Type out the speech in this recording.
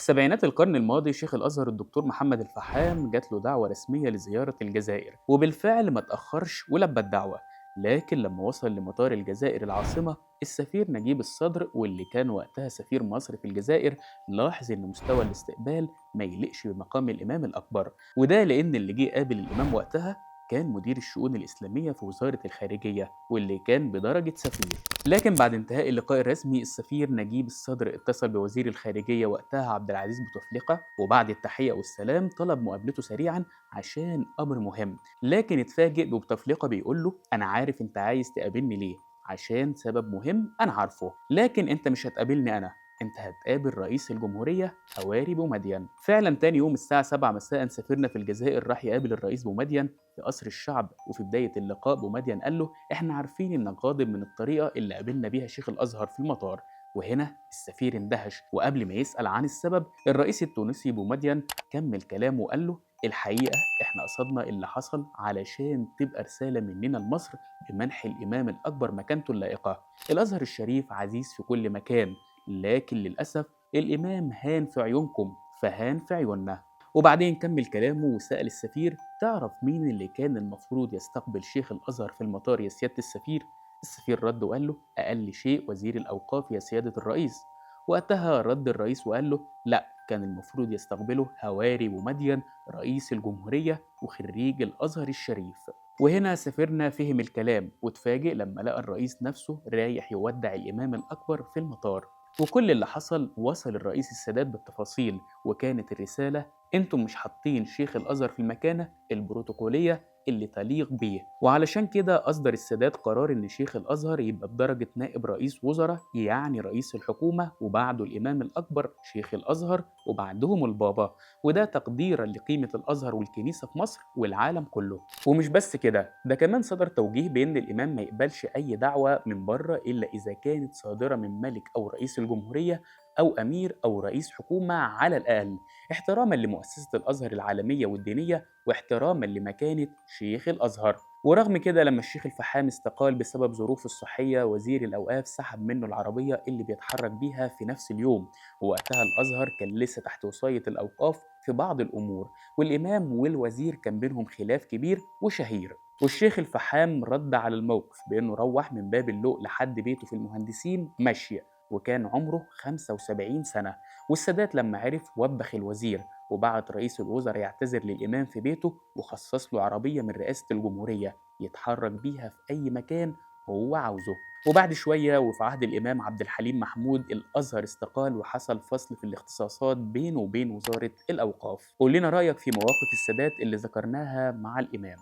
في سبعينات القرن الماضي شيخ الأزهر الدكتور محمد الفحام جات له دعوة رسمية لزيارة الجزائر، وبالفعل ما تأخرش ولبى الدعوة. لكن لما وصل لمطار الجزائر العاصمة، السفير نجيب الصدر واللي كان وقتها سفير مصر في الجزائر لاحظ إن مستوى الاستقبال ما يليقش بمقام الإمام الأكبر، وده لأن اللي جه قابل الإمام وقتها كان مدير الشؤون الإسلامية في وزارة الخارجية واللي كان بدرجة سفير. لكن بعد انتهاء اللقاء الرسمي، السفير نجيب الصدر اتصل بوزير الخارجية وقتها عبد العزيز بوتفليقة، وبعد التحية والسلام طلب مقابلته سريعا عشان أمر مهم. لكن اتفاجئ ببوتفليقة بيقول له: أنا عارف أنت عايز تقابلني ليه، عشان سبب مهم أنا عارفه، لكن أنت مش هتقابلني أنا، أنت هتقابل رئيس الجمهورية هواري بومدين. فعلا تاني يوم الساعة 7 مساء سفيرنا في الجزائر راح يقابل الرئيس بومدين في قصر الشعب، وفي بداية اللقاء بومدين قال له: إحنا عارفين إنك غاضب من الطريقة اللي قابلنا بيها شيخ الأزهر في المطار. وهنا السفير اندهش، وقبل ما يسأل عن السبب الرئيس التونسي بومدين كمل كلامه وقال له: الحقيقة إحنا قصدنا اللي حصل علشان تبقى رسالة مننا لمصر بمنح الإمام الأكبر مكانته اللائقة. الأزهر الشريف عزيز في كل مكان، لكن للأسف الإمام هان في عيونكم فهان في عيوننا. وبعدين كمل كلامه وسأل السفير: تعرف مين اللي كان المفروض يستقبل شيخ الأزهر في المطار يا سيادة السفير؟ السفير رد وقال له: أقل شيء وزير الأوقاف يا سيادة الرئيس. وقتها رد الرئيس وقال له: لا، كان المفروض يستقبله هواري ومدين رئيس الجمهورية وخريج الأزهر الشريف. وهنا سفيرنا فهم الكلام واتفاجئ لما لقى الرئيس نفسه رايح يودع الإمام الأكبر في المطار. وكل اللي حصل وصل الرئيس السادات بالتفاصيل، وكانت الرسالة: انتم مش حاطين شيخ الأزهر في المكانة البروتوكولية اللي تليق بيه. وعلشان كده أصدر السادات قرار إن شيخ الأزهر يبقى بدرجة نائب رئيس وزراء، يعني رئيس الحكومة، وبعده الإمام الأكبر شيخ الأزهر، وبعدهم البابا. وده تقديرا لقيمة الأزهر والكنيسة في مصر والعالم كله. ومش بس كده، ده كمان صدر توجيه بأن الإمام ما يقبلش أي دعوة من بره إلا إذا كانت صادرة من ملك أو رئيس الجمهورية أو أمير أو رئيس حكومة على الأقل، احتراما لمؤسسة الأزهر العالمية والدينية واحتراما لمكانة شيخ الأزهر. ورغم كده لما الشيخ الفحام استقال بسبب ظروفه الصحية، وزير الأوقاف سحب منه العربية اللي بيتحرك بيها في نفس اليوم. ووقتها الأزهر كان لسه تحت وصاية الأوقاف في بعض الأمور، والإمام والوزير كان بينهم خلاف كبير وشهير. والشيخ الفحام رد على الموقف بأنه روح من باب اللوق لحد بيته في المهندسين مشي، وكان عمره 75 سنة. والسادات لما عرف وبخ الوزير، وبعت رئيس الوزراء يعتذر للإمام في بيته، وخصص له عربية من رئاسة الجمهورية يتحرك بيها في أي مكان هو عاوزه. وبعد شوية وفي عهد الإمام عبد الحليم محمود الأزهر استقال، وحصل فصل في الاختصاصات بينه وبين وزارة الأوقاف. قول لنا رأيك في مواقف السادات اللي ذكرناها مع الإمام.